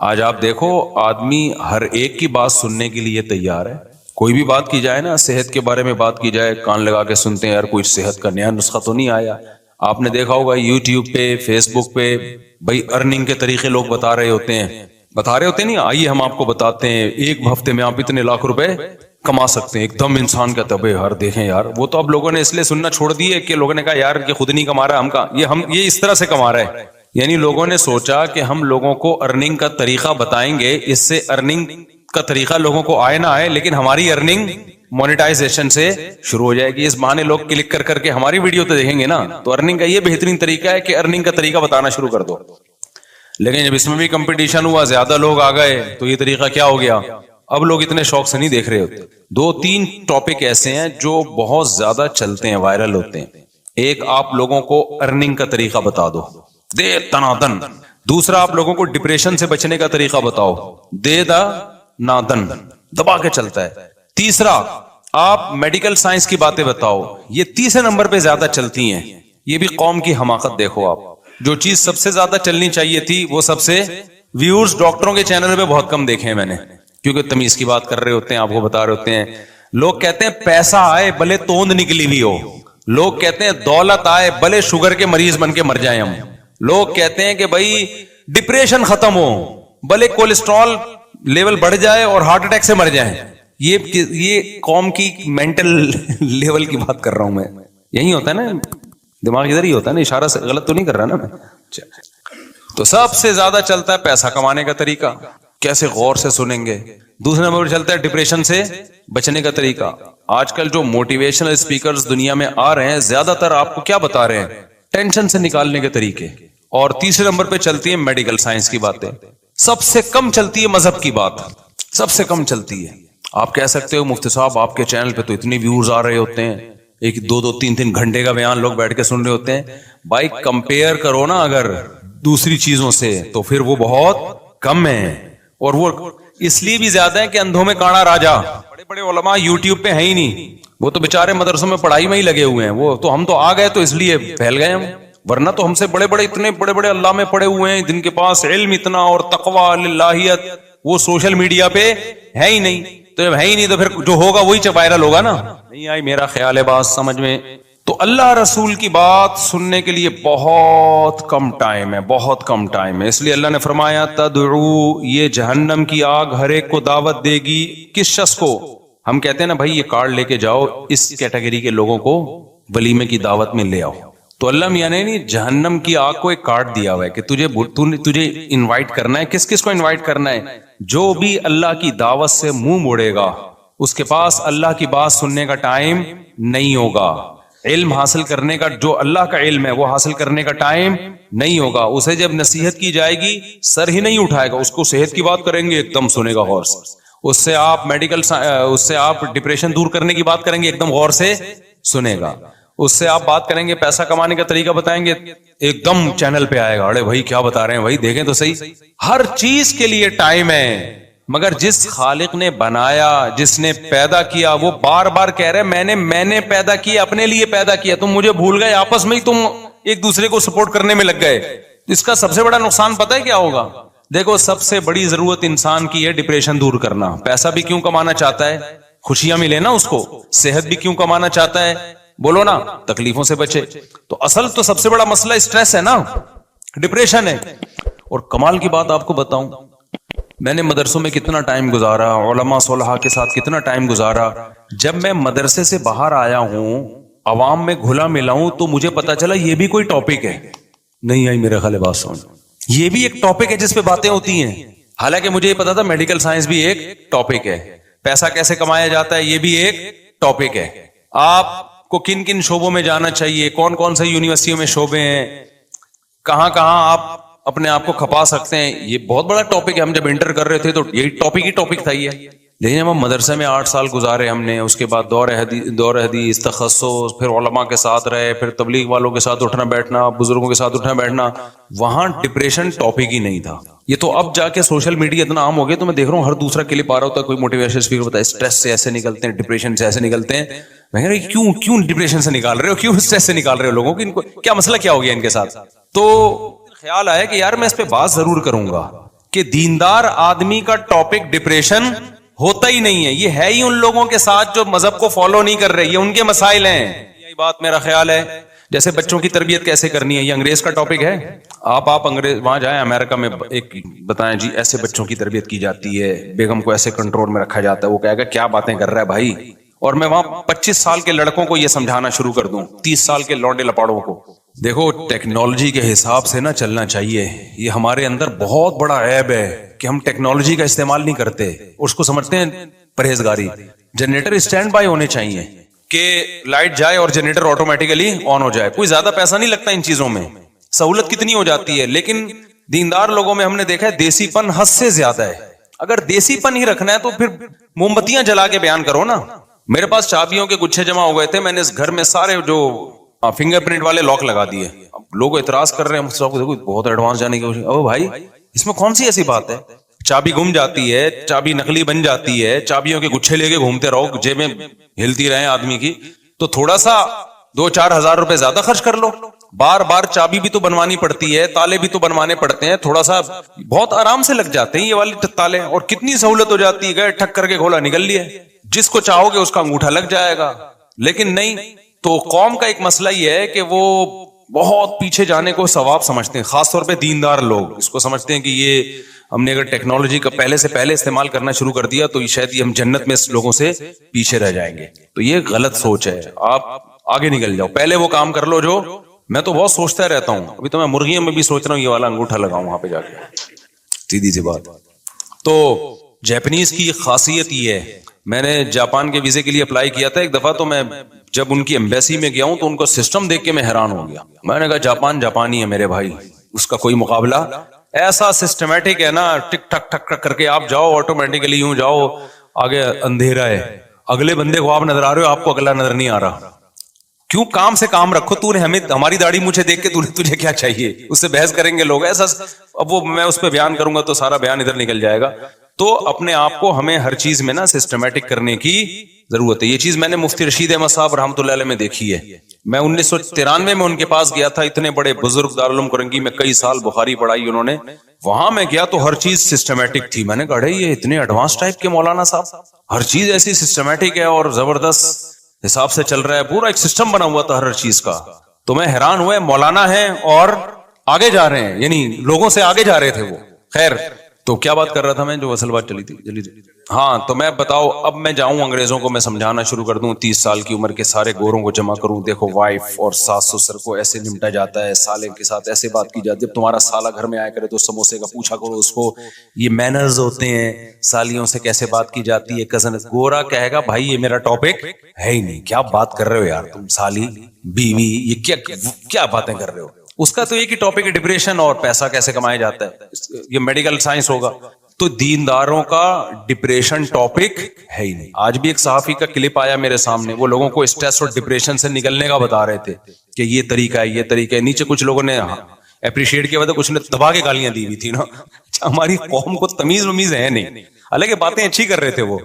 آج آپ دیکھو آدمی ہر ایک کی بات سننے کے لیے تیار ہے. کوئی بھی بات کی جائے نا، صحت کے بارے میں بات کی جائے، کان لگا کے سنتے ہیں. یار کوئی صحت کا نیا نسخہ تو نہیں آیا؟ آپ نے دیکھا ہوگا یوٹیوب پہ، فیس بک پہ بھائی ارننگ کے طریقے لوگ بتا رہے ہوتے ہیں نہیں. آئیے ہم آپ کو بتاتے ہیں، ایک ہفتے میں آپ اتنے لاکھ روپے کما سکتے ہیں. ایک دم انسان کا طبع ہر دیکھیں یار. وہ تو اب لوگوں نے اس لیے سننا چھوڑ دیے کہ لوگوں نے کہا یار یہ خود نہیں کما رہا، یہ اس طرح سے کما رہا ہے. یعنی لوگوں نے سوچا کہ ہم لوگوں کو ارننگ کا طریقہ بتائیں گے، اس سے ارننگ کا طریقہ لوگوں کو آئے نہ آئے، لیکن ہماری ارننگ مونیٹائزیشن سے شروع ہو جائے گی. اس بہانے لوگ کلک کر کر کے ہماری ویڈیو تو دیکھیں گے نا. تو ارننگ کا یہ بہترین طریقہ ہے کہ ارننگ کا طریقہ بتانا شروع کر دو. لیکن جب اس میں بھی کمپٹیشن ہوا، زیادہ لوگ آ گئے، تو یہ طریقہ کیا ہو گیا؟ اب لوگ اتنے شوق سے نہیں دیکھ رہے ہوتے. 2-3 ٹاپک ایسے ہیں جو بہت زیادہ چلتے ہیں، وائرل ہوتے ہیں. ایک، آپ لوگوں کو ارننگ کا طریقہ بتا دو، دے تنادن. دوسرا، آپ لوگوں کو ڈپریشن سے بچنے کا طریقہ بتاؤ، دے دا نادن، دبا کے چلتا ہے. تیسرا، آپ میڈیکل سائنس کی باتیں بتاؤ. یہ تیسرے نمبر پہ زیادہ چلتی ہیں. یہ بھی قوم کی حماقت دیکھو آپ. جو چیز سب سے زیادہ چلنی چاہیے تھی وہ سب سے ویورز ڈاکٹروں کے چینل پہ بہت کم دیکھے ہیں میں نے، کیونکہ تمیز کی بات کر رہے ہوتے ہیں، آپ کو بتا رہے ہوتے ہیں. لوگ کہتے ہیں پیسہ آئے بھلے توند نکلی ہوئی ہو. لوگ کہتے ہیں دولت آئے بھلے شوگر کے مریض بن کے مر جائیں ہم. لوگ کہتے ہیں کہ بھائی ڈپریشن ختم ہو بھلے کولیسٹرول لیول بڑھ جائے اور ہارٹ اٹیک سے مر جائیں. یہ قوم کی مینٹل لیول کی بات کر رہا ہوں میں. یہی ہوتا ہے نا، دماغ ادھر ہی ہوتا ہے نا. اشارہ سے غلط تو نہیں کر رہا نا میں. تو سب سے زیادہ چلتا ہے پیسہ کمانے کا طریقہ، کیسے غور سے سنیں گے. دوسرے نمبر پر چلتا ہے ڈپریشن سے بچنے کا طریقہ. آج کل جو موٹیویشنل اسپیکرز دنیا میں آ رہے ہیں، زیادہ تر آپ کو کیا بتا رہے ہیں؟ ٹینشن سے نکالنے کے طریقے. اور تیسرے نمبر پہ چلتی ہے میڈیکل سائنس کی باتیں. سب سے کم چلتی ہے مذہب کی بات، سب سے کم چلتی ہے. آپ کہہ سکتے ہو مفتی صاحب آپ کے چینل پہ تو اتنے ویوز آ رہے ہوتے ہیں، 1-2-3 گھنٹے کا بیان لوگ بیٹھ کے سن رہے ہوتے ہیں. بھائی کمپیئر کرو نا اگر دوسری چیزوں سے تو پھر وہ بہت کم ہے. اور وہ اس لیے بھی زیادہ ہے کہ اندھوں میں کانا راجا. بڑے بڑے علماء یوٹیوب پہ ہیں ہی نہیں، وہ تو بےچارے مدرسوں میں پڑھائی میں ہی لگے ہوئے ہیں. وہ تو ہم تو آ گئے تو اس لیے پھیل گئے ہم، ورنہ تو ہم سے اتنے بڑے بڑے اللہ میں پڑے ہوئے ہیں جن کے پاس علم اتنا اور تقوی اللہیت، وہ سوشل میڈیا پہ ہے ہی نہیں. تو جب ہے ہی نہیں تو پھر جو ہوگا وہی وائرل ہوگا نا. نہیں آئی میرا خیال ہے بات سمجھ میں. تو اللہ رسول کی بات سننے کے لیے بہت کم ٹائم ہے، بہت کم ٹائم ہے. اس لیے اللہ نے فرمایا تدعو، یہ جہنم کی آگ ہر ایک کو دعوت دے گی. کس شخص کو؟ ہم کہتے ہیں نا بھائی یہ کارڈ لے کے جاؤ، اس کیٹیگری کے لوگوں کو ولیمے کی دعوت میں لے آؤ. تو اللہ میاں نے نہیں جہنم کی آگ کو ایک کارڈ دیا ہوا ہے کہ تجھے انوائٹ کرنا ہے. کس کس کو انوائٹ کرنا ہے؟ جو بھی اللہ کی دعوت سے منہ موڑے گا اس کے پاس اللہ کی بات سننے کا ٹائم نہیں ہوگا. علم حاصل کرنے کا، جو اللہ کا علم ہے وہ حاصل کرنے کا ٹائم نہیں ہوگا. اسے جب نصیحت کی جائے گی سر ہی نہیں اٹھائے گا. اس کو صحت کی بات کریں گے ایک دم سنے گا غور سے. اس سے آپ ڈپریشن دور کرنے کی بات کریں گے ایک دم غور سے سنے گا. اس سے آپ بات کریں گے پیسہ کمانے کا طریقہ بتائیں گے ایک دم چینل پہ آئے گا. ارے بھائی کیا بتا رہے ہیں بھائی، دیکھیں تو صحیح. ہر چیز کے لیے ٹائم ہے، مگر جس خالق نے بنایا، جس نے پیدا کیا، وہ بار بار کہہ رہے میں نے پیدا کیا، اپنے لیے پیدا کیا. تم مجھے بھول گئے، آپس میں ہی تم ایک دوسرے کو سپورٹ کرنے میں لگ گئے. اس کا سب سے بڑا نقصان پتہ ہے کیا ہوگا؟ دیکھو سب سے بڑی ضرورت انسان کی ہے ڈپریشن دور کرنا. پیسہ بھی کیوں کمانا چاہتا ہے؟ خوشیاں ملے نا اس کو. صحت بھی کیوں کمانا چاہتا ہے؟ بولو نا، تکلیفوں سے بچے. تو اصل تو سب سے بڑا مسئلہ اسٹریس ہے نا، ڈپریشن ہے. اور کمال کی بات آپ کو بتاؤں، میں نے مدرسوں میں کتنا ٹائم گزارا، علماء صلحاء کے ساتھ کتنا ٹائم گزارا. جب میں مدرسے سے باہر آیا ہوں، عوام میں گھلا ملا ہوں، تو مجھے پتا چلا یہ بھی کوئی ٹاپک ہے. نہیں آئی میرے خیال بات سن، یہ بھی ایک ٹاپک ہے جس پہ باتیں ہوتی ہیں. حالانکہ مجھے یہ پتا تھا میڈیکل سائنس بھی ایک ٹاپک ہے، پیسہ کیسے کمایا جاتا ہے یہ بھی ایک ٹاپک ہے. آپ کو کن کن شعبوں میں جانا چاہیے، کون کون سے یونیورسٹیوں میں شعبے ہیں، کہاں کہاں آپ اپنے آپ کو کھپا سکتے ہیں، یہ بہت بڑا ٹاپک ہے. ہم جب انٹر کر رہے تھے تو یہی ٹاپک تھا یہ. لیکن ہم مدرسے میں 8 سال گزارے ہم نے، اس کے بعد دور حدیث، تخصص، پھر علماء کے ساتھ رہے، پھر تبلیغ والوں کے ساتھ اٹھنا بیٹھنا، بزرگوں کے ساتھ اٹھنا بیٹھنا. وہاں ڈپریشن ٹاپک ہی نہیں تھا. یہ تو اب جا کے سوشل میڈیا اتنا عام ہو گیا، تو میں دیکھ رہا ہوں ہر دوسرا کلپ آ رہا ہوتا ہے، کوئی موٹیویشن اسپیکر بتا ہے اسٹریس سے ایسے نکلتے ہیں، ڈپریشن سے ایسے نکلتے ہیں. میں کہہ رہا ہوں کیوں ڈپریشن سے نکال رہے ہو، کیوں اسٹریس سے نکال رہے ہو لوگوں کو، ان کو کیا مسئلہ کیا ہو گیا ان کے ساتھ. تو خیال آیا کہ یار میں اس پہ بات ضرور کروں گا کہ دیندار آدمی کا ٹاپک ڈپریشن ہوتا ہی نہیں ہے. یہ ہے ہی ان لوگوں کے ساتھ جو مذہب کو فالو نہیں کر رہے, یہ ان کے مسائل ہیں. یہی بات میرا خیال ہے. جیسے بچوں کی تربیت کیسے کرنی ہے, یہ انگریز کا ٹاپک ہے. آپ انگریز وہاں جائیں امریکہ میں, ایک بتائیں جی ایسے بچوں کی تربیت کی جاتی ہے, بیگم کو ایسے کنٹرول میں رکھا جاتا ہے, وہ کہے گا کیا باتیں کر رہا ہے بھائی. اور میں وہاں 25 سال کے لڑکوں کو یہ سمجھانا شروع کر دوں, 30 سال کے لونڈے لپاڑوں کو, دیکھو ٹیکنالوجی کے حساب سے نہ چلنا چاہیے. یہ ہمارے اندر بہت بڑا عیب ہے کہ ہم ٹیکنالوجی کا استعمال نہیں کرتے, اس کو سمجھتے ہیں پرہیزگاری. جنریٹر اسٹینڈ بائی ہونے چاہیے کہ لائٹ جائے اور جنریٹر آٹومیٹیکلی آن ہو جائے. کوئی زیادہ پیسہ نہیں لگتا ان چیزوں میں, سہولت کتنی ہو جاتی ہے. لیکن دیندار لوگوں میں ہم نے دیکھا ہے دیسی پن حد سے زیادہ ہے. اگر دیسی پن ہی رکھنا ہے تو پھر موم بتیاں جلا کے بیان کرو نا. میرے پاس چابیوں کے گچھے جمع ہو گئے تھے, میں نے اس گھر میں سارے جو فنگر پرنٹ والے لاک لگا دیے. اب لوگ اعتراض کر رہے ہیں بہت ایڈوانس جانے کی کوشش. او بھائی اس میں کون سی ایسی بات ہے, چابی گم جاتی ہے, چابی نقلی بن جاتی ہے, چابیوں کے گچھے لے کے گھومتے رہو, جیبیں ہلتی رہے آدمی کی, تو تھوڑا سا 2-4 ہزار روپے زیادہ خرچ کر لو. بار بار چابی بھی تو بنوانی پڑتی ہے, تالے بھی تو بنوانے پڑتے ہیں, تھوڑا سا بہت آرام سے لگ جاتے ہیں یہ والے تالے, اور کتنی سہولت ہو جاتی ہے, گئے ٹھک کر کے کھولا نکل لیا. جس کو چاہو گے اس کا انگوٹھا لگ جائے گا. لیکن نہیں, تو قوم کا ایک مسئلہ یہ ہے کہ وہ بہت پیچھے جانے کو ثواب سمجھتے ہیں, خاص طور پہ دیندار لوگ اس کو سمجھتے ہیں کہ یہ ہم نے اگر ٹیکنالوجی کا پہلے سے پہلے استعمال کرنا شروع کر دیا تو شاید یہ ہم جنت میں اس لوگوں سے پیچھے رہ جائیں گے. تو یہ غلط سوچ ہے. آپ آگے نکل جاؤ, پہلے وہ کام کر لو جو میں تو بہت سوچتا رہتا ہوں. ابھی تو میں مرغیوں میں بھی سوچ رہا ہوں یہ والا انگوٹھا لگاؤں وہاں پہ جا کے, سیدھی سی بات. تو جاپنیز کی خاصیت یہ ہے, میں نے جاپان کے ویزے کے لیے اپلائی کیا تھا ایک دفعہ, تو میں جب ان کی ایمبیسی میں گیا ہوں تو ان کا سسٹم دیکھ کے میں حیران ہو گیا. میں نے کہا جاپان جاپانی ہے میرے بھائی, اس کا کوئی مقابلہ. ایسا سسٹمیٹک ہے نا, ٹک ٹک ٹک ٹک کر کے آپ جاؤ, آٹومیٹیکلی یوں جاؤ, آگے اندھیرا ہے, اگلے بندے کو آپ نظر آ رہے ہو, آپ کو اگلا نظر نہیں آ رہا. کیوں, کام سے کام رکھو. تو نے ہمیں ہماری داڑھی مجھے دیکھ کے تجھے کیا چاہیے, اس سے بحث کریں گے لوگ. ایسا اب وہ میں اس پہ بیان کروں گا تو سارا بیان ادھر نکل جائے گا. تو اپنے آپ کو ہمیں ہر چیز میں نا سسٹمیٹک کرنے کی ضرورت ہے. یہ چیز میں نے مفتی رشید احمد صاحب رحمۃ اللہ علیہ میں دیکھی ہے. میں 1993 میں ان کے پاس گیا تھا, اتنے بڑے بزرگ دارالعلوم کرنگی میں کئی سال بخاری پڑھائی انہوں نے. وہاں میں گیا تو ہر چیز سسٹمیٹک تھی. میں نے کہا یہ اتنے ایڈوانس ٹائپ کے مولانا صاحب, ہر چیز ایسی سسٹمیٹک ہے اور زبردست حساب سے چل رہا ہے, پورا ایک سسٹم بنا ہوا تھا ہر چیز کا. تو میں حیران ہوا, مولانا ہیں اور آگے جا رہے ہیں, یعنی لوگوں سے آگے جا رہے تھے وہ. خیر, تو کیا بات کر رہا تھا میں, جو اصل بات چلی تھی ہاں. تو میں بتاؤ, اب میں جاؤں انگریزوں کو میں سمجھانا شروع کر دوں, 30 سال کی عمر کے سارے گوروں کو جمع کروں, دیکھو وائف اور ساس سسر کو ایسے نمٹا جاتا ہے, سالے کے ساتھ ایسے بات کی جاتی ہے. جب تمہارا سالہ گھر میں آیا کرے تو سموسے کا پوچھا کرو اس کو, یہ مینرز ہوتے ہیں, سالیوں سے کیسے بات کی جاتی ہے. کزن گورا کہے گا بھائی یہ میرا ٹاپک ہے ہی نہیں, کیا بات کر رہے ہو یار تم, سالی بیوی یہ کیا باتیں کر رہے ہو. اس کا تو ایک ہی ٹاپک ہے ڈپریشن اور پیسہ کیسے کمایا جاتا ہے, یہ میڈیکل سائنس ہوگا. تو دینداروں کا ڈپریشن ٹاپک ہے ہی نہیں. آج بھی ایک صحافی کا کلپ آیا میرے سامنے, وہ لوگوں کو اسٹریس اور ڈپریشن سے نکلنے کا بتا رہے تھے کہ یہ طریقہ ہے, یہ طریقہ ہے. نیچے کچھ لوگوں نے اپریشیٹ کیا, کچھ نے دبا کے گالیاں دی ہوئی تھی نا. ہماری قوم کو تمیز ومیز ہے نہیں, حالانکہ باتیں اچھی کر رہے تھے وہ.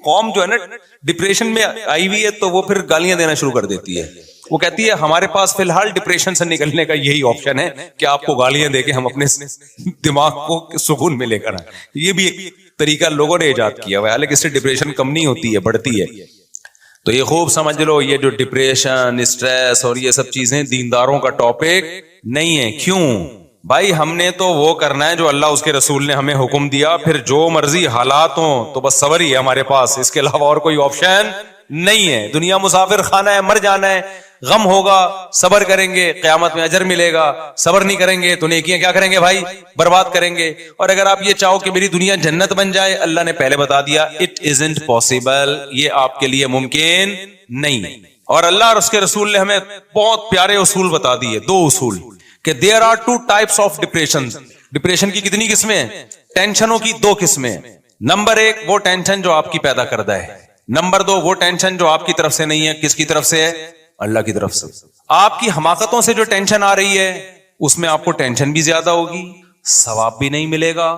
قوم جو ہے نا ڈپریشن میں آئی ہوئی ہے تو وہ پھر گالیاں دینا شروع کر دیتی ہے. وہ کہتی ہے ہمارے پاس فی الحال ڈپریشن سے نکلنے کا یہی آپشن ہے کہ آپ کو گالیاں دے کے ہم اپنے دماغ کو سکون میں لے کر آئیں. یہ بھی ایک طریقہ لوگوں نے ایجاد کیا ہوا ہے, حالانکہ اس سے ڈپریشن کم نہیں ہوتی ہے, بڑھتی ہے. تو یہ خوب سمجھ لو, یہ جو ڈپریشن, اسٹریس اور یہ سب چیزیں دینداروں کا ٹاپک نہیں ہے. کیوں بھائی, ہم نے تو وہ کرنا ہے جو اللہ اس کے رسول نے ہمیں حکم دیا, پھر جو مرضی حالات ہوں تو بس صبر ہی ہے ہمارے پاس, اس کے علاوہ اور کوئی آپشن نہیں ہے. دنیا مسافر خانہ ہے, مر جانا ہے, غم ہوگا صبر کریں گے, قیامت میں اجر ملے گا. صبر نہیں کریں گے تو نیکیاں کیا کریں گے بھائی, برباد کریں گے. اور اگر آپ یہ چاہو کہ میری دنیا جنت بن جائے, اللہ نے پہلے بتا دیا اٹ ازنٹ پاسبل, یہ آپ کے لیے ممکن نہیں. اور اللہ اور اس کے رسول نے ہمیں بہت پیارے اصول بتا دیے, 2 اصول, کہ there are 2 types of depression. Depression کی کتنی قسمیں ہیں, ٹینشنوں کی 2 قسمیں. نمبر 1 وہ ٹینشن جو آپ کی پیدا کردہ ہے, نمبر 2 وہ ٹینشن جو آپ کی طرف سے نہیں ہے. کس کی طرف سے ہے, اللہ کی طرف سے. آپ کی حماقتوں سے جو ٹینشن آ رہی ہے اس میں آپ کو ٹینشن بھی زیادہ ہوگی, ثواب بھی نہیں ملے گا,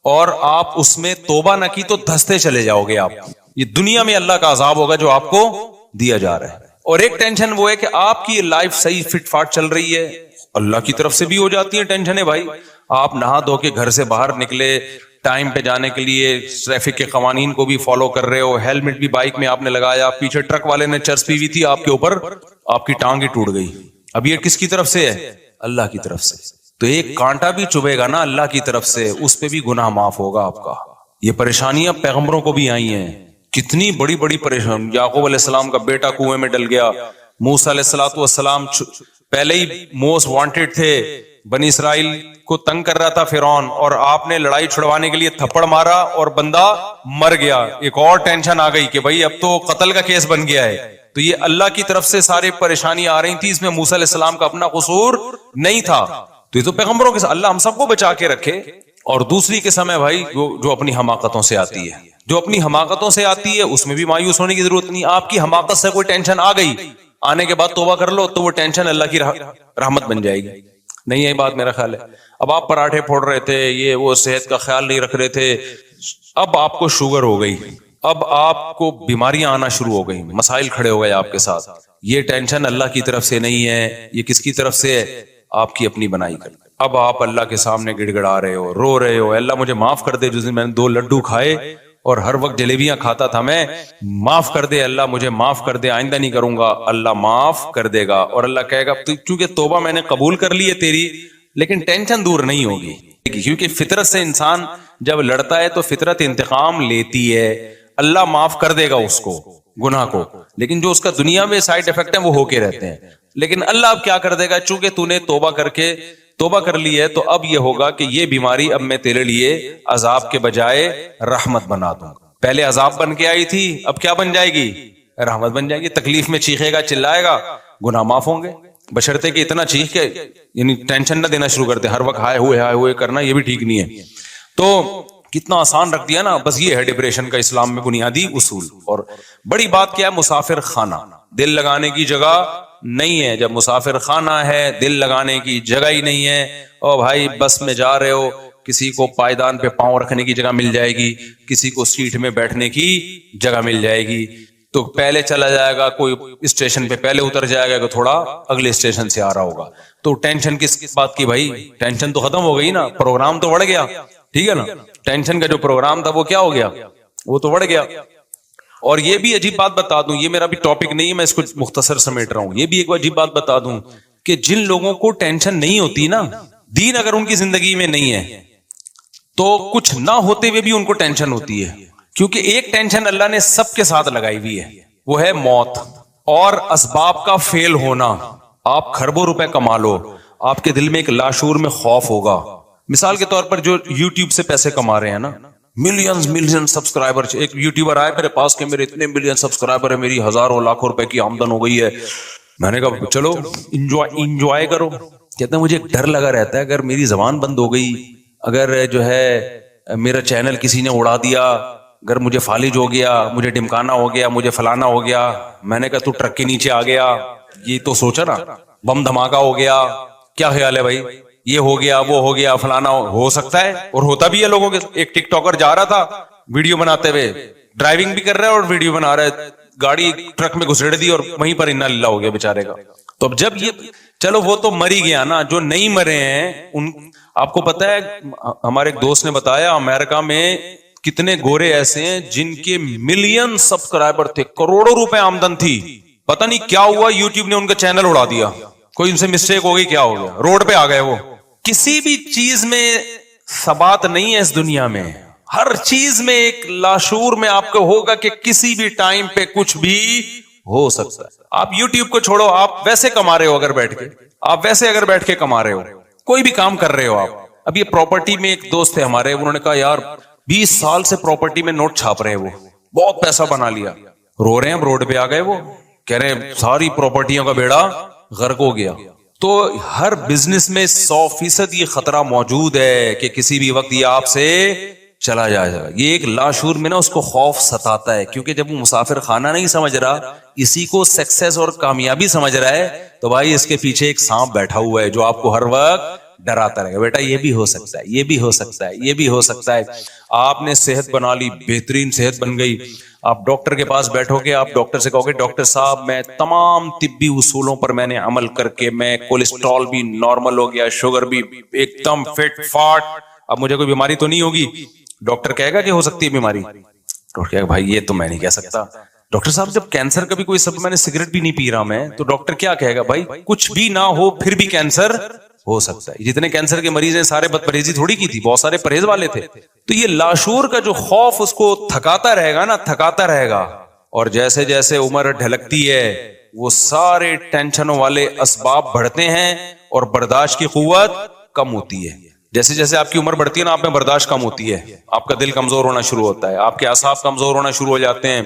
اور آپ اس میں توبہ نہ کی تو دھستے چلے جاؤ گے. آپ یہ دنیا میں اللہ کا عذاب ہوگا جو آپ کو دیا جا رہا ہے. اور ایک ٹینشن وہ ہے کہ آپ کی لائف صحیح فٹ فاٹ چل رہی ہے, اللہ کی طرف سے بھی ہو جاتی ہے ٹینشن ہے بھائی. آپ نہا دھو کے گھر سے باہر نکلے, ٹائم پہ جانے کے لیے ٹریفک کے قوانین کو بھی فالو کر رہے ہو, ہیلمٹ بھی بائک میں آپ نے لگایا, پیچھے ٹرک والے نے چرس پی ہوئی تھی آپ کے اوپر, آپ کی ٹانگ ہی ٹوٹ گئی. اب یہ کس کی طرف سے ہے؟ اللہ کی طرف سے. تو ایک کانٹا بھی چبھے گا نا اللہ کی طرف سے, اس پہ بھی گناہ معاف ہوگا آپ کا. یہ پریشانیاں پیغمبروں کو بھی آئی ہیں, کتنی بڑی بڑی پریشانی. یعقوب علیہ السلام کا بیٹا کنویں میں ڈل گیا, موسیٰ علیہ السلام پہلے ہی موسٹ وانٹڈ تھے, بنی اسرائیل کو تنگ کر رہا تھا فرعون, اور آپ نے لڑائی چھڑوانے کے لیے تھپڑ مارا اور بندہ مر گیا. ایک اور ٹینشن آ گئی کہ بھائی اب تو قتل کا کیس بن گیا ہے. تو یہ اللہ کی طرف سے سارے پریشانی آ رہی تھی, اس میں موسیٰ علیہ السلام کا اپنا قصور نہیں تھا. تو یہ تو پیغمبروں کے ساتھ اللہ ہم سب کو بچا کے رکھے. اور دوسری قسم ہے بھائی جو اپنی حماقتوں سے آتی ہے, جو اپنی حماقتوں سے آتی ہے اس میں بھی مایوس ہونے کی ضرورت نہیں. آپ کی حماقت سے کوئی ٹینشن آ گئی, آنے کے بعد توبہ کر لو تو وہ ٹینشن اللہ کی رحمت بن جائے گی. نہیں یہی بات میرا خیال ہے. اب آپ پراٹھے پھوڑ رہے تھے, یہ وہ صحت کا خیال نہیں رکھ رہے تھے, اب آپ کو شوگر ہو گئی, اب آپ کو بیماریاں آنا شروع ہو گئی, مسائل کھڑے ہو گئے آپ کے ساتھ. یہ ٹینشن اللہ کی طرف سے نہیں ہے, یہ کس کی طرف سے ہے؟ آپ کی اپنی بنائی کر. اب آپ اللہ کے سامنے گڑ گڑا رہے ہو, رو رہے ہو, اللہ مجھے معاف کر دے, جس دن میں نے 2 لڈو کھائے اور ہر وقت جلیبیاں کھاتا تھا میں, معاف کر دے اللہ, مجھے معاف کر دے, آئندہ نہیں کروں گا. اللہ معاف کر دے گا, اور اللہ کہے گا چونکہ توبہ میں نے قبول کر لی ہے تیری, لیکن ٹینشن دور نہیں ہوگی. کیونکہ فطرت سے انسان جب لڑتا ہے تو فطرت انتقام لیتی ہے. اللہ معاف کر دے گا اس کو, گناہ کو, لیکن جو اس کا دنیا میں سائیڈ افیکٹ ہے وہ ہو کے رہتے ہیں. لیکن اللہ اب کیا کر دے گا, چونکہ تو نے توبہ کر لی ہے, تو اب یہ ہوگا کہ یہ بیماری اب میں تیرے لیے عذاب کے بجائے رحمت بنا دوں گا. پہلے عذاب بن کے آئی تھی, اب کیا بن جائے گی؟ رحمت بن جائے گی. تکلیف میں چیخے گا, چلائے گا, گناہ معاف ہوں گے, بشرطے کہ اتنا چیخ کے یعنی ٹینشن نہ دینا شروع کرتے ہر وقت ہائے ہوئے کرنا, یہ بھی ٹھیک نہیں ہے. تو کتنا آسان رکھ دیا نا, بس یہ ہے ڈپریشن کا اسلام میں بنیادی اصول. اور بڑی بات کیا ہے, مسافر خانہ, دل لگانے کی جگہ نہیں ہے. جب مسافر خانہ ہے, دل لگانے کی جگہ ہی نہیں ہے. او بھائی بس میں جا رہے ہو, کسی کو پائیدان پہ پاؤں رکھنے کی جگہ مل جائے گی, کسی کو سیٹ میں بیٹھنے کی جگہ مل جائے گی, تو پہلے چلا جائے گا, کوئی اسٹیشن پہ پہلے اتر جائے گا, کہ تھوڑا اگلے اسٹیشن سے آ رہا ہوگا. تو ٹینشن کس بات کی بھائی؟ ٹینشن تو ختم ہو گئی نا, پروگرام تو بڑھ گیا. ٹھیک ہے نا, ٹینشن کا جو پروگرام تھا وہ کیا ہو گیا, وہ تو بڑھ گیا. اور یہ بھی عجیب بات بتا دوں, یہ میرا بھی ٹاپک نہیں ہے, میں اس کو مختصر سمیٹ رہا ہوں. یہ بھی ایک عجیب بات بتا دوں کہ جن لوگوں کو ٹینشن نہیں ہوتی نا, دین اگر ان کی زندگی میں نہیں ہے تو کچھ نہ ہوتے ہوئے بھی ان کو ٹینشن ہوتی ہے. کیونکہ ایک ٹینشن اللہ نے سب کے ساتھ لگائی ہوئی ہے, وہ ہے موت اور اسباب کا فیل ہونا. آپ کھربوں روپے کما لو, آپ کے دل میں ایک لاشعور میں خوف ہوگا. مثال کے طور پر جو یوٹیوب سے پیسے کما رہے ہیں نا, ملین سبسکرائبر, ایک یوٹیوبر آئے میرے پاس کہ میرے اتنے ملین سبسکرائبر ہے, میری ہزاروں لاکھوں روپے کی آمدن ہو گئی ہے. میں نے کہا چلو انجوائے کرو. کہتے ہیں مجھے ایک ڈر لگا رہتا ہے, اگر میری زبان بند ہو گئی, اگر جو ہے میرا چینل کسی نے اڑا دیا, اگر مجھے فالج ہو گیا, مجھے ڈمکانا ہو گیا, مجھے فلانا ہو گیا. میں نے کہا تو ٹرک کے نیچے آ گیا, یہ تو سوچا نا, بم دھماکہ ہو گیا, کیا خیال ہے بھائی, یہ ہو گیا وہ ہو گیا فلانا ہو سکتا ہے, اور ہوتا بھی ہے لوگوں کے. ایک ٹک ٹاکر جا رہا تھا ویڈیو بناتے ہوئے, ڈرائیونگ بھی کر رہا ہے اور ویڈیو بنا رہا ہے, گاڑی ٹرک میں گھسیڑ دی اور وہیں پر انا للہ ہو گیا بیچارے کا. تو اب جب یہ چلو وہ تو مر ہی گیا نا, جو نہیں مرے ہیں ان, آپ کو پتا ہے ہمارے ایک دوست نے بتایا امریکہ میں کتنے گورے ایسے ہیں جن کے ملین سبسکرائبر تھے, کروڑوں روپے آمدن تھی, پتہ نہیں کیا ہوا, یوٹیوب نے ان کا چینل اڑا دیا, کوئی ان سے مسٹیک ہو گئی, کیا ہو گیا, روڈ پہ آ گئے وہ. کسی بھی چیز میں ثبات نہیں ہے اس دنیا میں, ہر چیز میں ایک لاشعور میں آپ کو ہوگا کہ کسی بھی ٹائم پہ کچھ بھی ہو سکتا ہے. آپ یوٹیوب کو چھوڑو, آپ ویسے کما رہے ہو, اگر بیٹھ کے آپ ویسے اگر بیٹھ کے کما رہے ہو, کوئی بھی کام کر رہے ہو آپ. اب یہ پراپرٹی میں ایک دوست تھے ہمارے, انہوں نے کہا یار 20 سال سے پراپرٹی میں نوٹ چھاپ رہے ہیں, وہ بہت پیسہ بنا لیا, رو رہے ہیں. اب روڈ پہ آ گئے, وہ کہہ رہے ہیں ساری پراپرٹیوں کا بیڑا غرق ہو گیا. تو ہر بزنس میں 100% یہ خطرہ موجود ہے کہ کسی بھی وقت یہ آپ سے چلا جائے گا. یہ ایک لاشعور میں نا اس کو خوف ستاتا ہے, کیونکہ جب وہ مسافر خانہ نہیں سمجھ رہا, اسی کو سکسیس اور کامیابی سمجھ رہا ہے, تو بھائی اس کے پیچھے ایک سانپ بیٹھا ہوا ہے جو آپ کو ہر وقت ڈراتا رہے گا بیٹا یہ بھی ہو سکتا ہے, یہ بھی ہو سکتا ہے, یہ بھی ہو سکتا ہے. آپ نے صحت بنا لی, بہترین صحت بن گئی, آپ ڈاکٹر کے پاس بیٹھو گے, آپ ڈاکٹر سے کہو گے ڈاکٹر صاحب میں تمام طبی اصولوں پر میں نے عمل کر کے میں کولیسٹرول بھی نارمل ہو گیا, شوگر بھی ایک دم فٹ فاٹ, اب مجھے کوئی بیماری تو نہیں ہوگی. ڈاکٹر کہے گا کہ ہو سکتی ہے بیماری؟ ڈاکٹر کہے گا بھائی یہ تو میں نہیں کہہ سکتا. ڈاکٹر صاحب جب کینسر کا بھی کوئی سب, میں نے سگریٹ بھی نہیں پی رہا میں, تو ڈاکٹر کیا کہے گا بھائی کچھ بھی نہ ہو پھر بھی کینسر ہو سکتا ہے. جتنے کینسر کے مریض ہیں سارے بد پرہیزی تھوڑی کی تھی, بہت سارے پرہیز والے تھے. تو یہ لاشعور کا جو خوف اس کو تھکاتا رہے گا نا, تھکاتا رہے گا. اور جیسے جیسے عمر ڈھلکتی ہے وہ سارے ٹینشنوں والے اسباب بڑھتے ہیں اور برداشت کی قوت کم ہوتی ہے. جیسے جیسے آپ کی عمر بڑھتی ہے نا, آپ میں برداشت کم ہوتی ہے, آپ کا دل کمزور ہونا شروع ہوتا ہے, آپ کے اعصاب کمزور ہونا شروع ہو جاتے ہیں,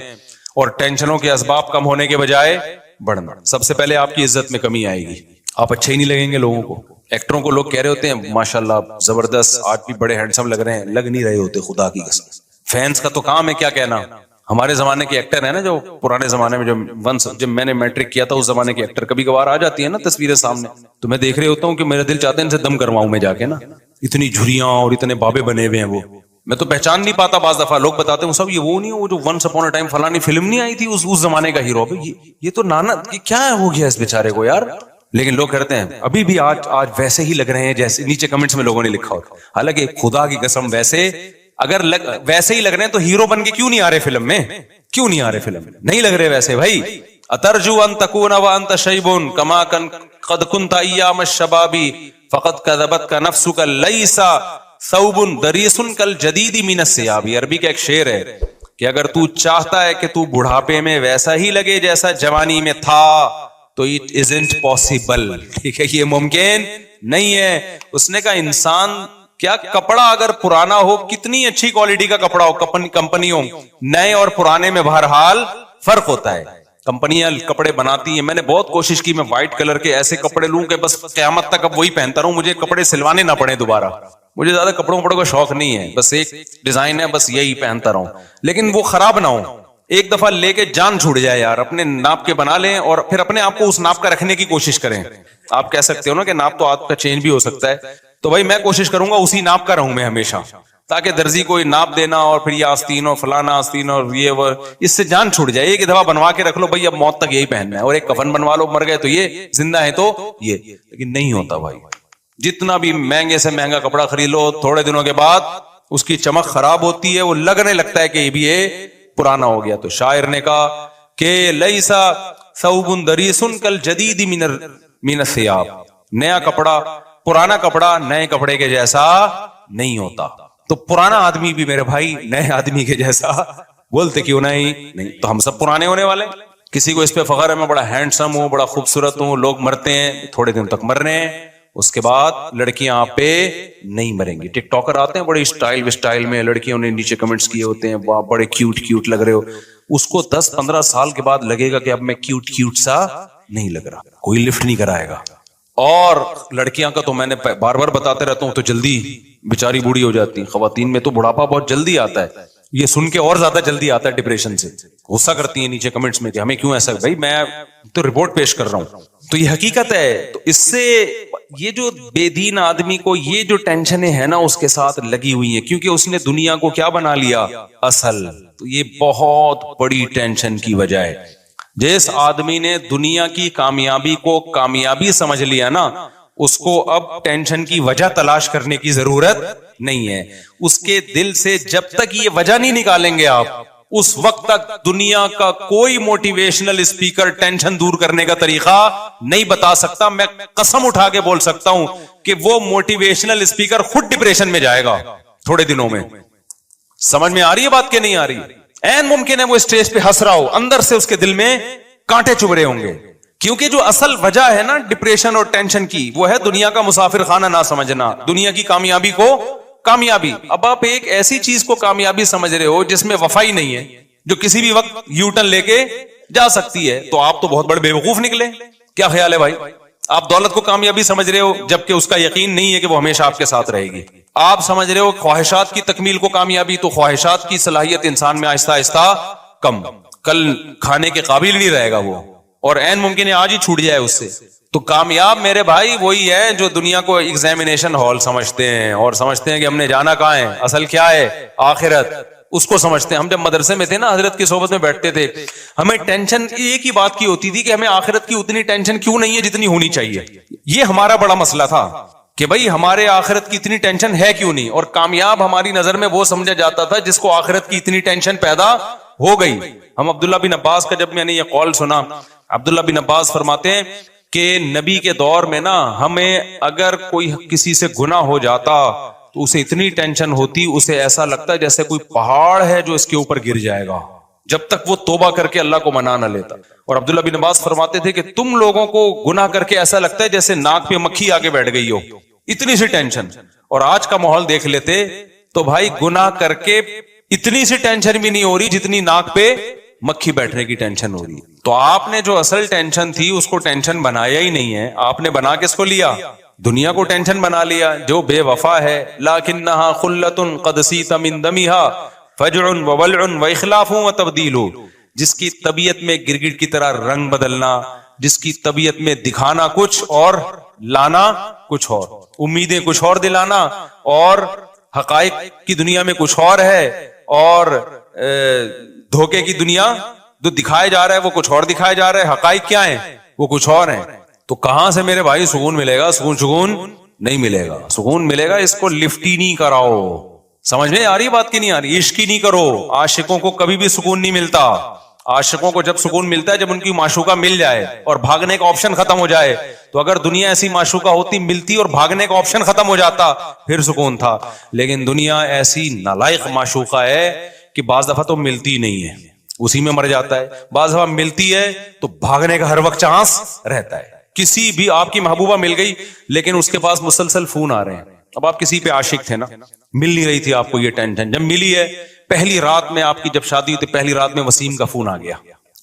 اور ٹینشنوں کے اسباب کم ہونے کے بجائے بڑھنا. سب سے پہلے آپ کی عزت میں کمی آئے گی, آپ اچھے ہی نہیں لگیں گے لوگوں کو. ایکٹروں کو لوگ کہہ رہے ہوتے ہیں ماشاءاللہ زبردست, آج بھی بڑے ہینڈسم لگ رہے ہیں, لگ نہیں رہے ہوتے خدا کی قسم. فینس کا تو کام ہے کیا کہنا. ہمارے زمانے کے ایکٹر ہیں نا, جو پرانے زمانے میں جب میں نے میٹرک کیا تھا اس زمانے کے ایکٹر کبھی کبھار آ جاتی ہے نا تصویریں سامنے, تو میں دیکھ رہے ہوتا ہوں کہ میرا دل چاہتا ہے ان سے دم کرواؤں میں جا کے نا. اتنی جھریاں اور اتنے بابے بنے ہوئے ہیں, وہ میں تو پہچان نہیں پاتا. بعض دفعہ لوگ بتاتے ہیں سب یہ وہ نہیں, وہ جو ونس اپون اے ٹائم فلانی فلم نہیں آئی تھی اس زمانے کا ہیرو, یہ تو نانا کیا ہو گیا اس بیچارے کو یار. لیکن لوگ کہتے ہیں ابھی بھی آج ویسے ہی لگ رہے ہیں جیسے نیچے کمنٹس میں لوگوں نے لکھا ہوتا. حالانکہ خدا کی قسم ویسے اگر ویسے ہی لگ رہے ہیں تو ہیرو بن کے کیوں نہیں آ رہے فلم میں, کیوں نہیں آ رہے فلم میں, نہیں لگ رہے ویسے بھائی. اترجو ان تکون وانت شیب کما قد كنت ایام الشباب فقد كذبتك نفسك ليس ثوب دریس كالجديد من الثياب. عربی کا ایک شعر ہے کہ اگر تو چاہتا ہے کہ تو بڑھاپے میں ویسا ہی لگے جیسا جوانی میں تھا تو اٹ ازنٹ پاسبل. ٹھیک ہے, یہ ممکن نہیں ہے. اس نے کہا انسان کیا کپڑا اگر پرانا ہو, کتنی اچھی کوالٹی کا کپڑا ہو, کمپنی ہو, نئے اور پرانے میں بہرحال فرق ہوتا ہے. کمپنیاں کپڑے بناتی ہیں, میں نے بہت کوشش کی میں وائٹ کلر کے ایسے کپڑے لوں کہ بس قیامت تک اب وہی پہنتا رہوں, مجھے کپڑے سلوانے نہ پڑے دوبارہ. مجھے زیادہ کپڑوں کا شوق نہیں ہے, بس ایک ڈیزائن ہے بس یہی پہنتا رہوں, لیکن وہ خراب نہ ہو. ایک دفعہ لے کے جان چھوٹ جائے یار, اپنے ناپ کے بنا لیں اور پھر اپنے آپ کو اس ناپ کا رکھنے کی کوشش کریں. آپ کہہ سکتے ہو نا کہ ناپ تو آپ کا چینج بھی ہو سکتا ہے, تو بھائی میں کوشش کروں گا اسی ناپ کا رہوں میں ہمیشہ, تاکہ درزی کو ناپ دینا اور پھر یہ آستین اور فلانا آستین اور یہ وہ اس سے جان چھوٹ جائے. ایک دفعہ بنوا کے رکھ لو بھائی اب موت تک یہی پہننا ہے, اور ایک کفن بنوا لو, مر گئے تو یہ, زندہ ہے تو یہ. لیکن نہیں ہوتا بھائی, جتنا بھی مہنگے سے مہنگا کپڑا خرید لو تھوڑے دنوں کے بعد اس کی چمک خراب ہوتی ہے, وہ لگنے لگتا ہے کہ یہ بھی یہ پرانا ہو گیا. تو شاعر نے کہا کہ لیسا ثوب دریس کالجدید من الثياب, نیا کپڑا پرانا کپڑا نئے کپڑے کے جیسا نہیں ہوتا. تو پرانا آدمی بھی میرے بھائی نئے آدمی کے جیسا بولتے کیوں نہیں. تو ہم سب پرانے ہونے والے. کسی کو اس پہ فخر ہے میں بڑا ہینڈسم ہوں, بڑا خوبصورت ہوں, لوگ مرتے ہیں تھوڑے دن تک مر رہے ہیں, اس کے بعد لڑکیاں آپ پہ نہیں مریں گی. ٹک ٹاکر آتے ہیں بڑے اسٹائل میں, لڑکیوں نے نیچے کمنٹس کیے ہوتے ہیں واہ بڑے کیوٹ لگ رہے ہو. اس کو 10-15 سال کے بعد لگے گا کہ اب میں کیوٹ سا نہیں لگ رہا, کوئی لفٹ نہیں کرائے گا. اور لڑکیاں کا تو میں نے بار بار بتاتے رہتا ہوں, تو جلدی بیچاری بوڑھی ہو جاتی. خواتین میں تو بڑھاپا بہت جلدی آتا ہے, یہ سن کے اور زیادہ جلدی آتا ہے ڈپریشن سے. غصہ کرتی ہیں نیچے کمنٹس میں کہ ہمیں کیوں ایسا. بھائی میں تو رپورٹ پیش کر رہا ہوں, تو یہ حقیقت ہے. تو اس سے یہ جو بے دین آدمی کو یہ جو ٹینشنیں ہیں نا اس کے ساتھ لگی ہوئی ہیں, کیونکہ اس نے دنیا کو کیا بنا لیا اصل. تو یہ بہت بڑی ٹینشن کی وجہ ہے. جس آدمی نے دنیا کی کامیابی کو کامیابی سمجھ لیا نا, اس کو اب ٹینشن کی وجہ تلاش کرنے کی ضرورت نہیں ہے. اس کے دل سے جب تک یہ وجہ نہیں نکالیں گے آپ, اس وقت تک دنیا کا کوئی موٹیویشنل اسپیکر ٹینشن دور کرنے کا طریقہ نہیں بتا سکتا. میں قسم اٹھا کے بول سکتا ہوں کہ وہ موٹیویشنل اسپیکر خود ڈپریشن میں جائے گا تھوڑے دنوں میں. سمجھ میں آ رہی ہے بات کہ نہیں آ رہی؟ این ممکن ہے وہ اسٹیج پہ ہنس رہا ہو, اندر سے اس کے دل میں کانٹے چبھ رہے ہوں گے, کیونکہ جو اصل وجہ ہے نا ڈپریشن اور ٹینشن کی, وہ ہے دنیا کا مسافر خانہ نہ سمجھنا, دنیا کی کامیابی کو کامیابی. اب آپ ایک ایسی چیز کو کامیابی سمجھ رہے ہو جس میں وفائی نہیں ہے, جو کسی بھی وقت یو ٹرن لے کے جا سکتی ہے, تو آپ تو بہت بڑے بیوقوف نکلے. کیا خیال ہے بھائی؟ آپ دولت کو کامیابی سمجھ رہے ہو جبکہ اس کا یقین نہیں ہے کہ وہ ہمیشہ آپ کے ساتھ رہے گی. آپ سمجھ رہے ہو خواہشات کی تکمیل کو کامیابی, تو خواہشات کی صلاحیت انسان میں آہستہ آہستہ کم, کل کھانے کے قابل نہیں رہے گا وہ. اور عین ممکن ہے آج ہی چھوٹ جائے اس سے. تو کامیاب میرے بھائی وہی ہے جو دنیا کو ایگزامینیشن ہال سمجھتے ہیں اور سمجھتے ہیں کہ ہم نے جانا کہاں ہے, اصل کیا ہے آخرت, اس کو سمجھتے ہیں. ہم جب مدرسے میں تھے نا, حضرت کی صحبت میں بیٹھتے تھے, ہمیں ٹینشن ایک ہی بات کی ہوتی تھی کہ ہمیں آخرت کی اتنی ٹینشن کیوں نہیں ہے جتنی ہونی چاہیے. یہ ہمارا بڑا مسئلہ تھا کہ بھائی ہمارے آخرت کی اتنی ٹینشن ہے کیوں نہیں. اور کامیاب ہماری نظر میں وہ سمجھا جاتا تھا جس کو آخرت کی اتنی ٹینشن پیدا ہو گئی. ہم عبداللہ بن عباس کا جب میں نے یہ قول سنا, عبداللہ بن عباس فرماتے ہیں کہ نبی کے دور میں نا ہمیں اگر کوئی کسی سے گناہ ہو جاتا تو اسے اتنی ٹینشن ہوتی, اسے ایسا لگتا ہے جیسے کوئی پہاڑ ہے جو اس کے اوپر گر جائے گا, جب تک وہ توبہ کر کے اللہ کو منا نہ لیتا. اور عبداللہ بن عباس فرماتے تھے کہ تم لوگوں کو گناہ کر کے ایسا لگتا ہے جیسے ناک پہ مکھی آ کے بیٹھ گئی ہو, اتنی سی ٹینشن. اور آج کا ماحول دیکھ لیتے تو بھائی گناہ کر کے اتنی سی ٹینشن بھی نہیں ہو رہی جتنی ناک پہ مکھی بیٹھنے کی ٹینشن ہو رہی. تو آپ نے جو اصل ٹینشن تھی اس کو ٹینشن بنایا ہی نہیں ہے, آپ نے بنا کس کو لیا, دنیا کو ٹینشن بنا لیا. جو بے وفا ہے, لکنھا خلۃ قد سیت من دمھا فجع وولع واخلاف وتبدیل, جس کی طبیعت میں گرگٹ کی طرح رنگ بدلنا, جس کی طبیعت میں دکھانا کچھ اور لانا کچھ اور, امیدیں کچھ اور دلانا اور حقائق کی دنیا میں کچھ اور ہے, اور دھوکے کی دنیا جو دکھائے جا رہا ہے وہ کچھ اور دکھائے جا رہا ہے, حقائق کیا ہیں وہ کچھ اور ہیں. تو کہاں سے میرے بھائی سکون ملے گا؟ سکون نہیں ملے گا. سکون ملے گا اس کو لفٹ ہی نہیں کراؤ. سمجھ میں آ رہی بات کی نہیں آ رہی؟ عشق ہی نہیں کرو. عاشقوں کو کبھی بھی سکون نہیں ملتا. عاشقوں کو جب سکون ملتا ہے جب ان کی معشوقہ مل جائے اور بھاگنے کا آپشن ختم ہو جائے. تو اگر دنیا ایسی معشوقہ ہوتی, ملتی اور بھاگنے کا آپشن ختم ہو جاتا پھر سکون تھا. لیکن دنیا ایسی نالائق معشوقہ ہے کہ بعض دفعہ تو ملتی نہیں ہے, اسی میں مر جاتا ہے. بعض دفعہ ملتی ہے تو بھاگنے کا ہر وقت چانس رہتا ہے. کسی بھی آپ کی محبوبہ مل گئی لیکن اس کے پاس مسلسل فون آ رہے ہیں. اب آپ کسی پہ عاشق تھے نا, مل نہیں رہی تھی آپ کو یہ ٹینشن, جب ملی ہے پہلی رات میں, آپ کی جب شادی ہوئی پہلی رات میں وسیم کا فون آ گیا,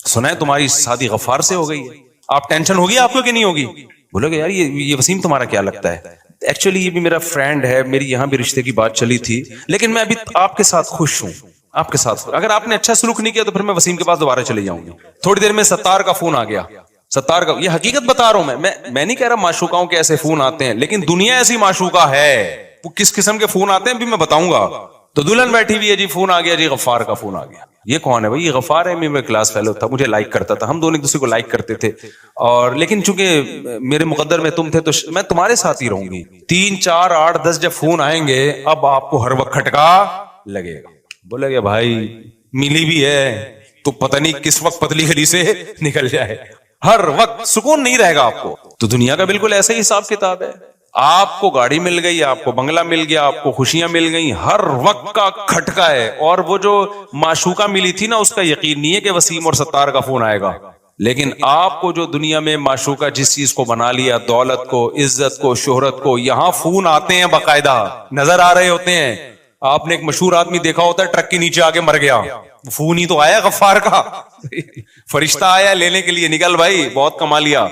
سنا ہے تمہاری شادی غفار سے ہو گئی ہے. آپ ٹینشن ہوگی آپ کو کہ نہیں ہوگی؟ بولو گے یار یہ وسیم تمہارا کیا لگتا ہے؟ ایکچولی یہ بھی میرا فرینڈ ہے, میری یہاں بھی رشتے کی بات چلی تھی, لیکن میں ابھی آپ کے ساتھ خوش ہوں. آپ کے ساتھ اگر آپ نے اچھا سلوک نہیں کیا تو پھر میں وسیم کے پاس دوبارہ چلے جاؤں گی. تھوڑی دیر میں ستار کا فون آ گیا. ستار کا, یہ حقیقت بتا رہا ہوں میں نہیں کہہ رہا معشوقاؤں کے ایسے فون آتے ہیں, لیکن دنیا ایسی معشوقہ ہے. وہ کس قسم کے فون آتے ہیں بھی میں بتاؤں گا. تو دلہن بیٹھی ہوئی ہے جی, فون آ گیا جی, غفار کا فون آ گیا. یہ کون ہے بھائی؟ یہ غفار ہے, میں کلاس فیلو تھا, مجھے لائک کرتا تھا, ہم دونوں ایک دوسرے کو لائک کرتے تھے, اور لیکن چونکہ میرے مقدر میں تم تھے تو میں تمہارے ساتھ ہی رہوں گی. 3 4 8 10 جب فون آئیں گے اب آپ کو ہر وقت کھٹکا لگے گا. بولے گا بھائی ملی بھی ہے تو پتہ نہیں کس وقت پتلی گلی سے نکل جائے, ہر وقت سکون نہیں رہے گا آپ کو. تو دنیا کا بالکل ایسا ہی حساب کتاب ہے. آپ کو گاڑی مل گئی, آپ کو بنگلہ مل گیا, آپ کو خوشیاں مل گئی, ہر وقت کا کھٹکا ہے. اور وہ جو معشوقہ ملی تھی نا, اس کا یقین نہیں ہے کہ وسیم اور ستار کا فون آئے گا. لیکن آپ کو جو دنیا میں معشوقہ جس چیز کو بنا لیا, دولت کو, عزت کو, شہرت کو, یہاں فون آتے ہیں باقاعدہ, نظر آ رہے ہوتے ہیں. آپ نے ایک مشہور آدمی دیکھا ہوتا ہے ٹرک کے نیچے آ کے مر گیا, فون ہی تو آیا غفار کا, فرشتہ آیا لینے کے لیے, نکل بھائی بہت کما لیا.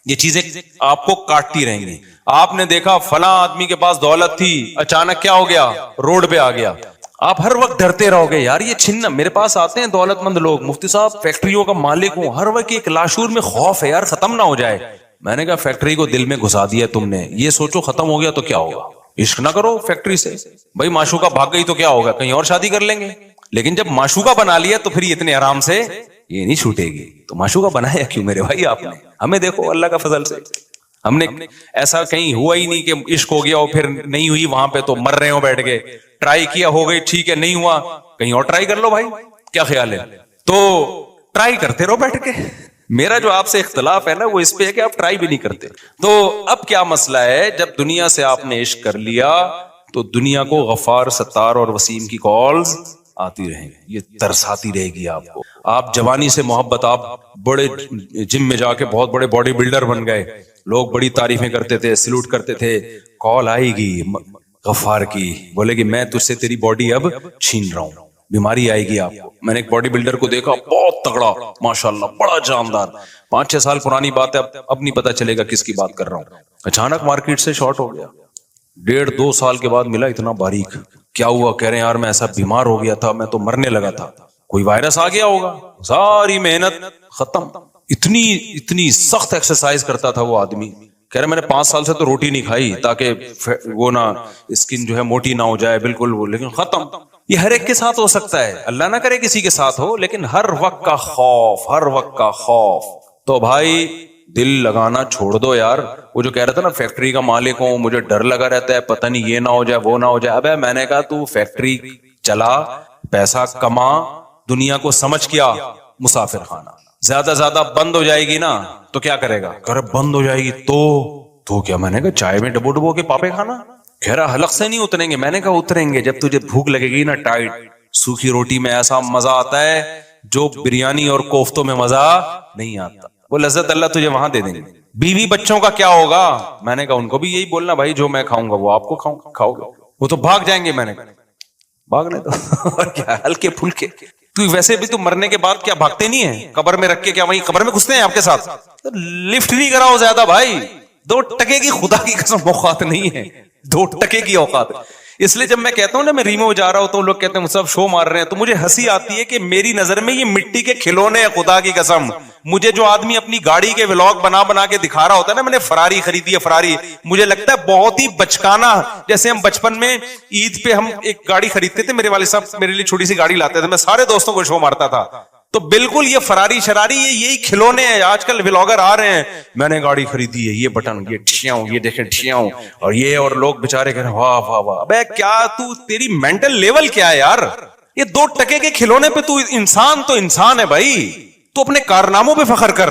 یہ چیزیں آپ کو کاٹتی رہیں گی. آپ نے دیکھا فلاں آدمی کے پاس دولت تھی, اچانک کیا ہو گیا, روڈ پہ آ گیا. آپ ہر وقت ڈرتے رہو گے یار یہ چھننا. میرے پاس آتے ہیں دولت مند لوگ, مفتی صاحب فیکٹریوں کا مالک ہوں, ہر وقت ایک لاشور میں خوف ہے یار ختم نہ ہو جائے. میں نے کہا فیکٹری کو دل میں گھسا دیا تم نے, یہ سوچو ختم ہو گیا تو کیا ہوگا. عشق نہ کرو فیکٹری سے بھائی, معشوقہ بھاگ گئی تو کیا ہوگا, کہیں اور شادی کر لیں گے. لیکن جب معشوقہ بنا لیا تو پھر یہ اتنے آرام سے یہ نہیں چھوٹے گی. تو معشوقہ بنایا کیوں میرے بھائی آپ نے؟ ہمیں دیکھو اللہ کا فضل سے ہم نے ایسا کہیں ہوا ہی نہیں کہ عشق ہو گیا اور پھر نہیں ہوئی وہاں پہ تو مر رہے ہو بیٹھ کے. ٹرائی کیا, ہو گئی ٹھیک ہے, نہیں ہوا کہیں اور ٹرائی کر لو بھائی, کیا خیال ہے؟ تو ٹرائی کرتے رہو بیٹھ کے. میرا جو آپ سے اختلاف ہے نا وہ اس پہ ہے کہ آپ ٹرائی بھی نہیں کرتے. تو اب کیا مسئلہ ہے, جب دنیا سے آپ نے عشق کر لیا تو دنیا کو غفار, ستار اور وسیم کی کالز آتی رہیں گی, یہ ترساتی رہے گی آپ کو. آپ جوانی سے محبت, آپ بڑے جم میں جا کے بہت بڑے باڈی بلڈر بن گئے, لوگ بڑی تعریفیں کرتے تھے, سلوٹ کرتے تھے, کال آئے گی غفار کی, بولے گی میں تجھ سے تیری باڈی اب چھین رہا ہوں, بیماری آئے گی آپ کو. میں نے ایک باڈی بلڈر کو دیکھا, بہت تگڑا ماشاءاللہ, بڑا جاندار, 5-6 سال پرانی بات ہے, اب نہیں پتا چلے گا کس کی بات کر رہا ہوں. اچانک مارکیٹ سے شارٹ ہو گیا, 1.5-2 سال کے بعد ملا, اتنا باریک. کیا ہوا؟ کہہ رہے ہیں یار میں ایسا بیمار ہو گیا تھا, میں تو مرنے لگا تھا, کوئی وائرس آ گیا ہوگا, ساری محنت ختم. اتنی سخت ایکسرسائز کرتا تھا وہ آدمی. کہہ رہے میں نے 5 سال سے تو روٹی نہیں کھائی تاکہ وہ نہ اسکن جو ہے موٹی نہ ہو جائے بالکل وہ, لیکن ختم. یہ ہر ایک کے ساتھ ہو سکتا ہے, اللہ نہ کرے کسی کے ساتھ ہو, لیکن ہر وقت کا خوف, ہر وقت کا خوف. تو بھائی دل لگانا چھوڑ دو یار. وہ جو کہہ رہا تھا نا فیکٹری کا مالک ہوں, مجھے ڈر لگا رہتا ہے پتہ نہیں یہ نہ ہو جائے وہ نہ ہو جائے. ابے میں نے کہا تو فیکٹری چلا, پیسہ کما, دنیا کو سمجھ کیا مسافر خانہ. زیادہ بند ہو جائے گی نا تو کیا کرے گا, کہہ رہا بند ہو جائے گی تو کیا. میں نے کہا چائے میں ڈبو کے پاپے کھانا. کہہ رہا حلق سے نہیں اتریں گے. میں نے کہا اتریں گے جب تجھے بھوک لگے گی نا ٹائٹ. سوکھی روٹی میں ایسا مزہ آتا ہے جو بریانی اور کوفتوں میں مزہ نہیں آتا. وہ لذت اللہ تجھے وہاں دے دیں گے. بیوی بچوں کا کیا ہوگا؟ میں نے کہا ان کو بھی یہی بولنا بھائی جو میں کھاؤں گا وہ آپ کو کھاؤ گے. وہ تو بھاگ جائیں گے. میں نے کہا بھاگنے تو اور کیا, ہلکے پھلکے. تو ویسے بھی تو مرنے کے بعد کیا بھاگتے نہیں ہیں قبر میں رکھ کے, کیا وہیں قبر میں گھستے ہیں آپ کے ساتھ؟ لفٹ نہیں کراؤ زیادہ بھائی. 2 ٹکے کی خدا کی قسم اوقات نہیں ہے, 2 ٹکے کی اوقات. اس لیے جب میں کہتا ہوں نا میں ریمو جا رہا ہوں تو لوگ کہتے ہیں صاحب شو مار رہے ہیں, تو مجھے ہنسی آتی ہے کہ میری نظر میں یہ مٹی کے کھلونے ہیں خدا کی قسم. مجھے جو آدمی اپنی گاڑی کے ولاگ بنا کے دکھا رہا ہوتا ہے نا, میں نے فراری خریدی ہے فراری, مجھے لگتا ہے بہت ہی بچکانا. جیسے ہم بچپن میں عید پہ ہم ایک گاڑی خریدتے تھے, میرے والد صاحب میرے لیے چھوٹی سی گاڑی لاتے تھے, میں سارے دوستوں کو شو مارتا تھا. تو بالکل یہ فراری شراری یہی کھلونے ہیں. آج کل ولاگر آ رہے ہیں میں نے گاڑی خریدی ہے, یہ بٹن, یہ ٹھیاؤں, یہ دیکھیں ٹھیاؤں, اور یہ, اور لوگ بےچارے کہہ رہے ہیں واہ واہ واہ. ابے کیا تو تیری مینٹل لیول کیا ہے یار؟ یہ 2 ٹکے کے کھلونے پہ تو انسان ہے بھائی. تو اپنے کارناموں پہ فخر کر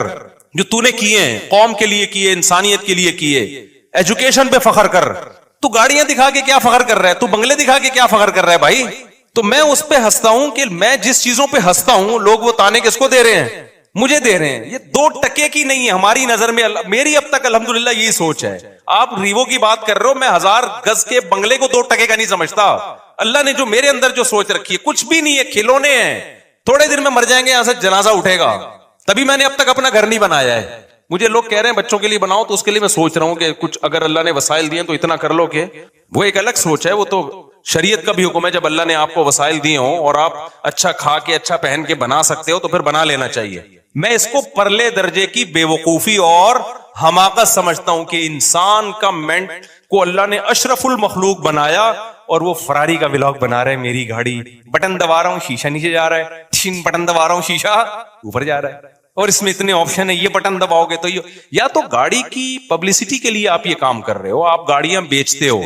جو تو نے کیے ہیں, قوم کے لیے کیے, انسانیت کے لیے کیے. ایجوکیشن پہ فخر کر. تو گاڑیاں دکھا کے کیا فخر کر رہا ہے؟ تو بنگلے دکھا کے کیا فخر کر رہا ہے بھائی؟ تو میں اس پہ ہنستا ہوں کہ میں جس چیزوں پہ ہنستا ہوں لوگ وہ تانے کس کو دے رہے ہیں؟ مجھے دے رہے ہیں. یہ 2 ٹکے کی نہیں ہے ہماری نظر میں. میری اب تک الحمدللہ یہی سوچ ہے. آپ ریوو کی بات کر رہے ہو, میں 1000 گز کے بنگلے کو 2 ٹکے کا نہیں سمجھتا. اللہ نے جو میرے اندر جو سوچ رکھی ہے کچھ بھی نہیں ہے, کھلونے ہیں. تھوڑے دن میں مر جائیں گے, یہاں سے جنازہ اٹھے گا. تبھی میں نے اب تک اپنا گھر نہیں بنایا ہے. مجھے لوگ کہہ رہے ہیں بچوں کے لیے بناؤ, تو اس کے لیے میں سوچ رہا ہوں کہ کچھ اگر اللہ نے وسائل دیے تو اتنا کر لو کہ وہ ایک الگ سوچ ہے. وہ تو شریعت کا بھی حکم ہے, جب اللہ نے آپ کو وسائل دیے ہوں اور آپ اچھا کھا کے اچھا پہن کے بنا سکتے ہو تو پھر بنا لینا چاہیے. میں اس کو پرلے درجے کی بے وقوفی اور حماقت سمجھتا ہوں کہ انسان کا مینٹ کو اللہ نے اشرف المخلوق بنایا اور وہ فراری کا ولاگ بنا رہے ہیں. میری گاڑی, بٹن دبا رہا ہوں شیشہ نیچے جا رہا ہے, بٹن دبا رہا ہوں شیشہ اوپر جا رہا ہے, اور اس میں اتنے آپشن ہے, یہ بٹن دباؤ گے تو یا تو گاڑی کی پبلسٹی کے لیے آپ یہ کام کر رہے ہو, آپ گاڑیاں بیچتے ہو,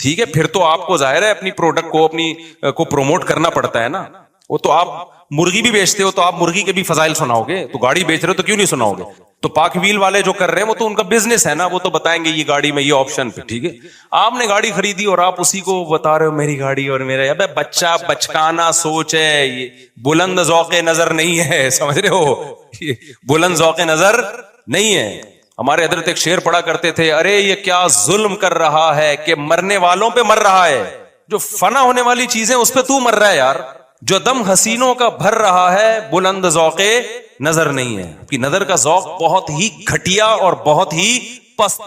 ٹھیک ہے, پھر تو آپ کو ظاہر ہے اپنی پروڈکٹ کو اپنی کو پروموٹ کرنا پڑتا ہے نا. وہ تو آپ مرغی بھی بیچتے ہو تو آپ مرغی کے بھی فضائل سناؤ گے, تو گاڑی بیچ رہے ہو تو کیوں نہیں سناؤ گے؟ تو پاک ویل والے جو کر رہے ہیں وہ تو ان کا بزنس ہے نا, وہ تو بتائیں گے یہ گاڑی میں یہ آپشن پہ, ٹھیک ہے. آپ نے گاڑی خریدی اور آپ اسی کو بتا رہے ہو میری گاڑی اور میرا. ابے بچہ بچکانا سوچ ہے, یہ بلند ذوق نظر نہیں ہے, سمجھ رہے ہو, بلند ذوق نظر نہیں ہے. ہمارے حضرت ایک شعر پڑھا کرتے تھے, ارے یہ کیا ظلم کر رہا ہے کہ مرنے والوں پہ مر رہا ہے. جو فنا ہونے والی چیزیں اس پہ تو مر رہا ہے یار. جو دم حسینوں کا بھر رہا ہے بلند ذوق نظر نہیں ہے. کی نظر کا ذوق بہت ہی گھٹیا اور بہت ہی پست.